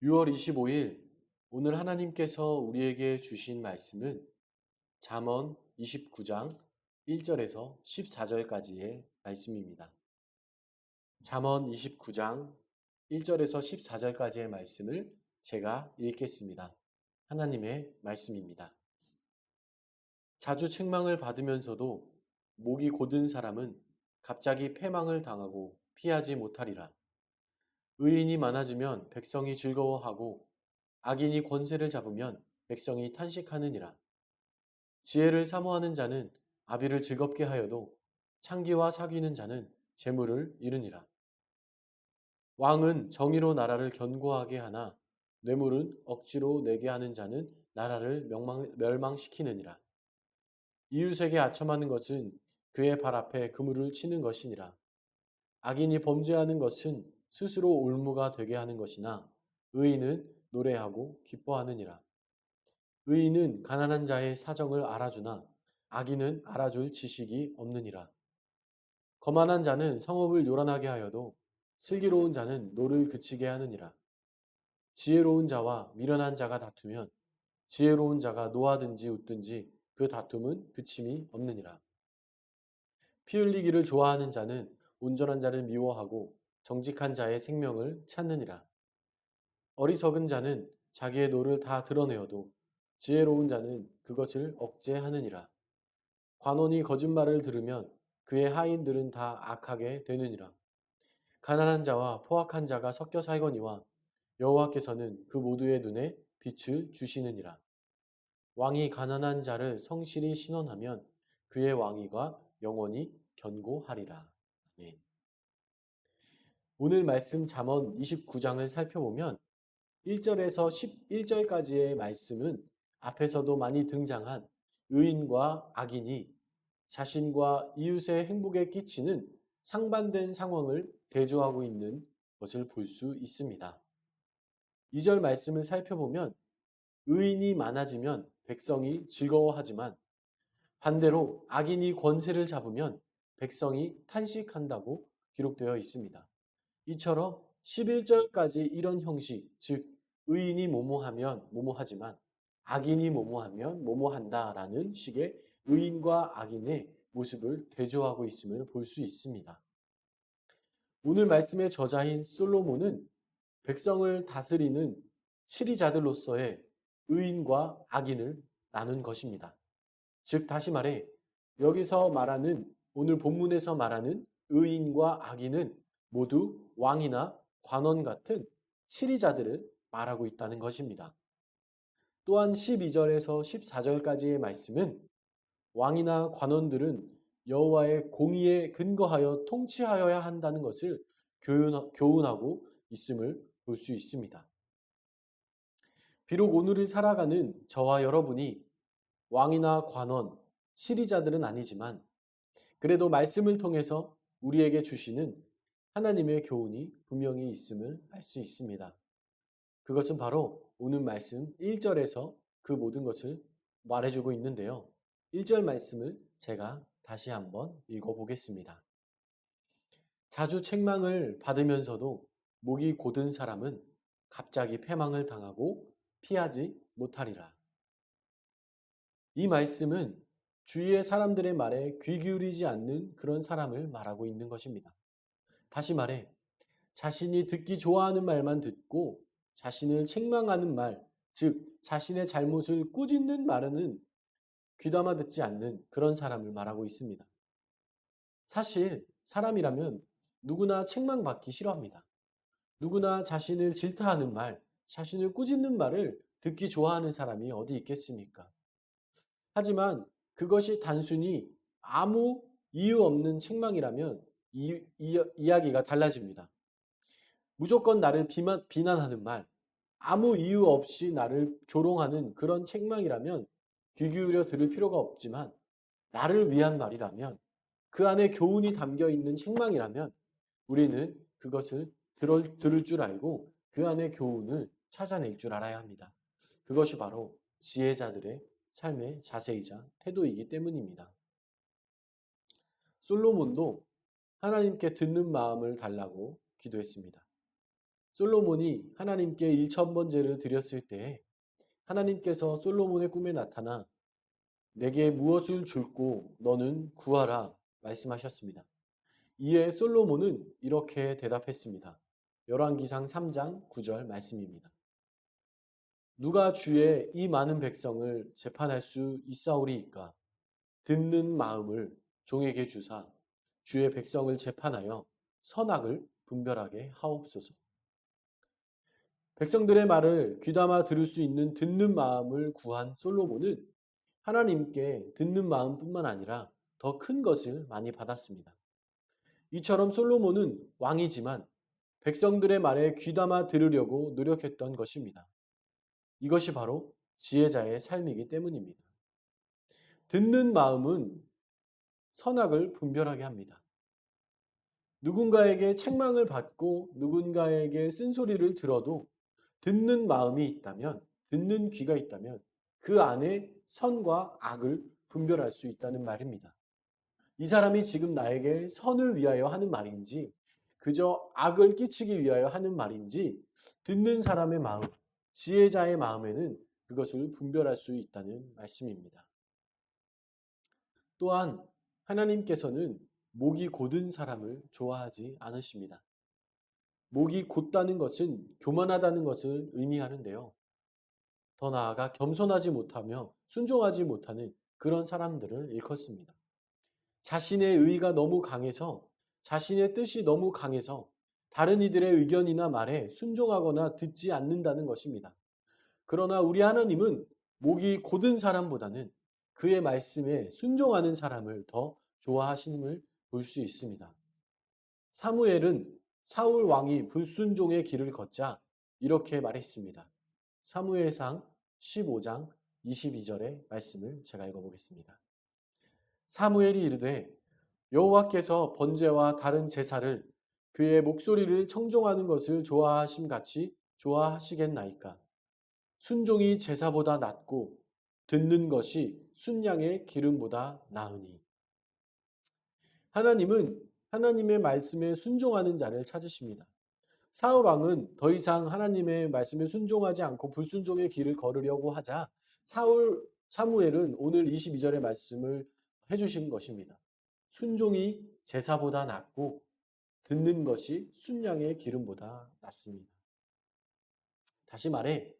6월 25일 오늘 하나님께서 우리에게 주신 말씀은 잠언 29장 1절에서 14절까지의 말씀입니다. 잠언 29장 1절에서 14절까지의 말씀을 제가 읽겠습니다. 하나님의 말씀입니다. 자주 책망을 받으면서도 목이 곧은 사람은 갑자기 패망을 당하고 피하지 못하리라. 의인이 많아지면 백성이 즐거워하고 악인이 권세를 잡으면 백성이 탄식하느니라. 지혜를 사모하는 자는 아비를 즐겁게 하여도 창기와 사귀는 자는 재물을 잃으니라. 왕은 정의로 나라를 견고하게 하나 뇌물은 억지로 내게 하는 자는 나라를 멸망시키느니라. 이웃에게 아첨하는 것은 그의 발 앞에 그물을 치는 것이니라. 악인이 범죄하는 것은 스스로 올무가 되게 하는 것이나 의인은 노래하고 기뻐하느니라. 의인은 가난한 자의 사정을 알아주나 악인은 알아줄 지식이 없느니라. 거만한 자는 성읍을 요란하게 하여도 슬기로운 자는 노를 그치게 하느니라. 지혜로운 자와 미련한 자가 다투면 지혜로운 자가 노하든지 웃든지 그 다툼은 그침이 없느니라. 피 흘리기를 좋아하는 자는 온전한 자를 미워하고 정직한 자의 생명을 찾느니라. 어리석은 자는 자기의 노를 다 드러내어도 지혜로운 자는 그것을 억제하느니라. 관원이 거짓말을 들으면 그의 하인들은 다 악하게 되느니라. 가난한 자와 포악한 자가 섞여 살거니와 여호와께서는 그 모두의 눈에 빛을 주시느니라. 왕이 가난한 자를 성실히 신원하면 그의 왕위가 영원히 견고하리라. 아멘. 오늘 말씀 잠언 29장을 살펴보면 1절에서 11절까지의 말씀은 앞에서도 많이 등장한 의인과 악인이 자신과 이웃의 행복에 끼치는 상반된 상황을 대조하고 있는 것을 볼 수 있습니다. 2절 말씀을 살펴보면 의인이 많아지면 백성이 즐거워하지만 반대로 악인이 권세를 잡으면 백성이 탄식한다고 기록되어 있습니다. 이처럼 11절까지 이런 형식, 즉 의인이 뭐뭐하면 뭐뭐하지만 악인이 뭐뭐하면 뭐뭐한다라는 식의 의인과 악인의 모습을 대조하고 있음을 볼 수 있습니다. 오늘 말씀의 저자인 솔로몬은 백성을 다스리는 치리자들로서의 의인과 악인을 나눈 것입니다. 즉 다시 말해 여기서 말하는 오늘 본문에서 말하는 의인과 악인은 모두 왕이나 관원 같은 치리자들을 말하고 있다는 것입니다. 또한 12절에서 14절까지의 말씀은 왕이나 관원들은 여호와의 공의에 근거하여 통치하여야 한다는 것을 교훈하고 있음을 볼 수 있습니다. 비록 오늘을 살아가는 저와 여러분이 왕이나 관원, 치리자들은 아니지만 그래도 말씀을 통해서 우리에게 주시는 하나님의 교훈이 분명히 있음을 알 수 있습니다. 그것은 바로 오늘 말씀 1절에서 그 모든 것을 말해주고 있는데요. 1절 말씀을 제가 다시 한번 읽어보겠습니다. 자주 책망을 받으면서도 목이 곧은 사람은 갑자기 패망을 당하고 피하지 못하리라. 이 말씀은 주위의 사람들의 말에 귀 기울이지 않는 그런 사람을 말하고 있는 것입니다. 다시 말해 자신이 듣기 좋아하는 말만 듣고 자신을 책망하는 말, 즉 자신의 잘못을 꾸짖는 말은 귀담아 듣지 않는 그런 사람을 말하고 있습니다. 사실 사람이라면 누구나 책망받기 싫어합니다. 누구나 자신을 질타하는 말, 자신을 꾸짖는 말을 듣기 좋아하는 사람이 어디 있겠습니까? 하지만 그것이 단순히 아무 이유 없는 책망이라면 이야기가 달라집니다. 무조건 나를 비난하는 말, 아무 이유 없이 나를 조롱하는 그런 책망이라면 귀 기울여 들을 필요가 없지만 나를 위한 말이라면 그 안에 교훈이 담겨 있는 책망이라면 우리는 그것을 들을 줄 알고 그 안에 교훈을 찾아낼 줄 알아야 합니다. 그것이 바로 지혜자들의 삶의 자세이자 태도이기 때문입니다. 솔로몬도 하나님께 듣는 마음을 달라고 기도했습니다. 솔로몬이 하나님께 1,000번제를 드렸을 때에 하나님께서 솔로몬의 꿈에 나타나 내게 무엇을 줄고 너는 구하라 말씀하셨습니다. 이에 솔로몬은 이렇게 대답했습니다. 열왕기상 3장 9절 말씀입니다. 누가 주의 이 많은 백성을 재판할 수 있사오리이까? 듣는 마음을 종에게 주사 주의 백성을 재판하여 선악을 분별하게 하옵소서. 백성들의 말을 귀담아 들을 수 있는 듣는 마음을 구한 솔로몬은 하나님께 듣는 마음뿐만 아니라 더 큰 것을 많이 받았습니다. 이처럼 솔로몬은 왕이지만 백성들의 말에 귀담아 들으려고 노력했던 것입니다. 이것이 바로 지혜자의 삶이기 때문입니다. 듣는 마음은 선악을 분별하게 합니다. 누군가에게 책망을 받고 누군가에게 쓴소리를 들어도 듣는 마음이 있다면, 듣는 귀가 있다면 그 안에 선과 악을 분별할 수 있다는 말입니다. 이 사람이 지금 나에게 선을 위하여 하는 말인지 그저 악을 끼치기 위하여 하는 말인지 듣는 사람의 마음, 지혜자의 마음에는 그것을 분별할 수 있다는 말씀입니다. 또한 하나님께서는 목이 곧은 사람을 좋아하지 않으십니다. 목이 곧다는 것은 교만하다는 것을 의미하는데요. 더 나아가 겸손하지 못하며 순종하지 못하는 그런 사람들을 일컫습니다. 자신의 의가 너무 강해서 자신의 뜻이 너무 강해서 다른 이들의 의견이나 말에 순종하거나 듣지 않는다는 것입니다. 그러나 우리 하나님은 목이 곧은 사람보다는 그의 말씀에 순종하는 사람을 더 좋아하심을 볼 수 있습니다. 사무엘은 사울 왕이 불순종의 길을 걷자 이렇게 말했습니다. 사무엘상 15장 22절의 말씀을 제가 읽어보겠습니다. 사무엘이 이르되 여호와께서 번제와 다른 제사를 그의 목소리를 청종하는 것을 좋아하심 같이 좋아하시겠나이까? 순종이 제사보다 낫고 듣는 것이 순양의 기름보다 나으니. 하나님은 하나님의 말씀에 순종하는 자를 찾으십니다. 사울 왕은 더 이상 하나님의 말씀에 순종하지 않고 불순종의 길을 걸으려고 하자 사무엘은 오늘 22절의 말씀을 해주신 것입니다. 순종이 제사보다 낫고 듣는 것이 순양의 기름보다 낫습니다. 다시 말해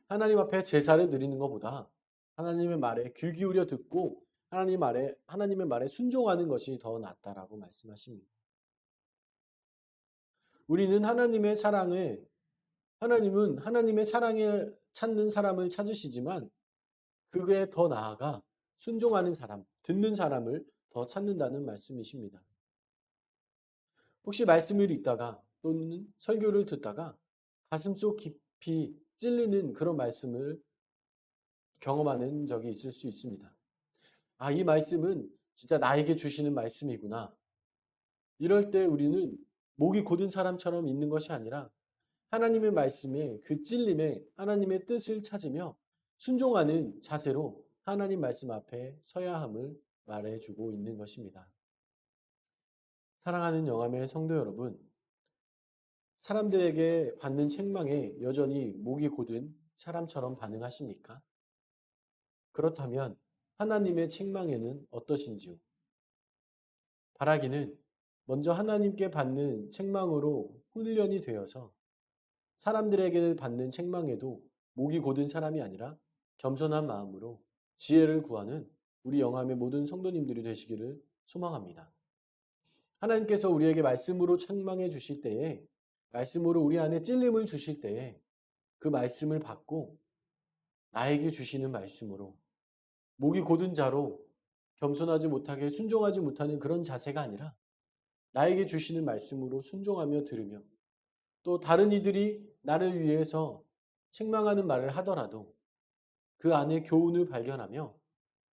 하나님 앞에 제사를 드리는 것보다 하나님의 말에 귀 기울여 듣고 하나님의 말에 순종하는 것이 더 낫다라고 말씀하십니다. 우리는 하나님은 하나님의 사랑을 찾는 사람을 찾으시지만 그게 더 나아가 순종하는 사람, 듣는 사람을 더 찾는다는 말씀이십니다. 혹시 말씀을 읽다가 또는 설교를 듣다가 가슴속 깊이 찔리는 그런 말씀을 경험하는 적이 있을 수 있습니다. 아, 이 말씀은 진짜 나에게 주시는 말씀이구나. 이럴 때 우리는 목이 곧은 사람처럼 있는 것이 아니라 하나님의 말씀에 그 찔림에 하나님의 뜻을 찾으며 순종하는 자세로 하나님 말씀 앞에 서야 함을 말해주고 있는 것입니다. 사랑하는 영암의 성도 여러분, 사람들에게 받는 책망에 여전히 목이 곧은 사람처럼 반응하십니까? 그렇다면 하나님의 책망에는 어떠신지요? 바라기는 먼저 하나님께 받는 책망으로 훈련이 되어서 사람들에게 받는 책망에도 목이 곧은 사람이 아니라 겸손한 마음으로 지혜를 구하는 우리 영암의 모든 성도님들이 되시기를 소망합니다. 하나님께서 우리에게 말씀으로 책망해 주실 때에 말씀으로 우리 안에 찔림을 주실 때에 그 말씀을 받고 나에게 주시는 말씀으로 목이 곧은 자로 겸손하지 못하게 순종하지 못하는 그런 자세가 아니라 나에게 주시는 말씀으로 순종하며 들으며 또 다른 이들이 나를 위해서 책망하는 말을 하더라도 그 안에 교훈을 발견하며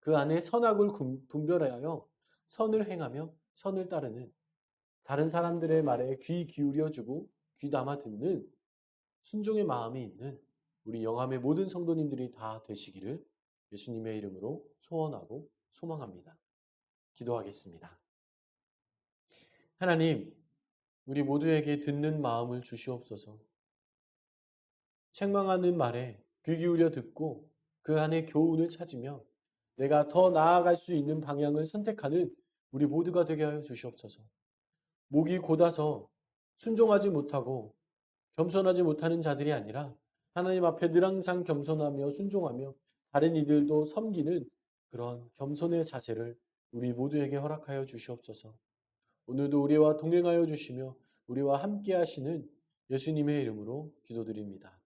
그 안에 선악을 분별하여 선을 행하며 선을 따르는 다른 사람들의 말에 귀 기울여주고 귀담아 듣는 순종의 마음이 있는 우리 영암의 모든 성도님들이 다 되시기를 예수님의 이름으로 소원하고 소망합니다. 기도하겠습니다. 하나님, 우리 모두에게 듣는 마음을 주시옵소서. 책망하는 말에 귀 기울여 듣고 그 안에 교훈을 찾으며 내가 더 나아갈 수 있는 방향을 선택하는 우리 모두가 되게 하여 주시옵소서. 목이 곧아서 순종하지 못하고 겸손하지 못하는 자들이 아니라 하나님 앞에 늘 항상 겸손하며 순종하며 다른 이들도 섬기는 그런 겸손의 자세를 우리 모두에게 허락하여 주시옵소서. 오늘도 우리와 동행하여 주시며 우리와 함께 하시는 예수님의 이름으로 기도드립니다.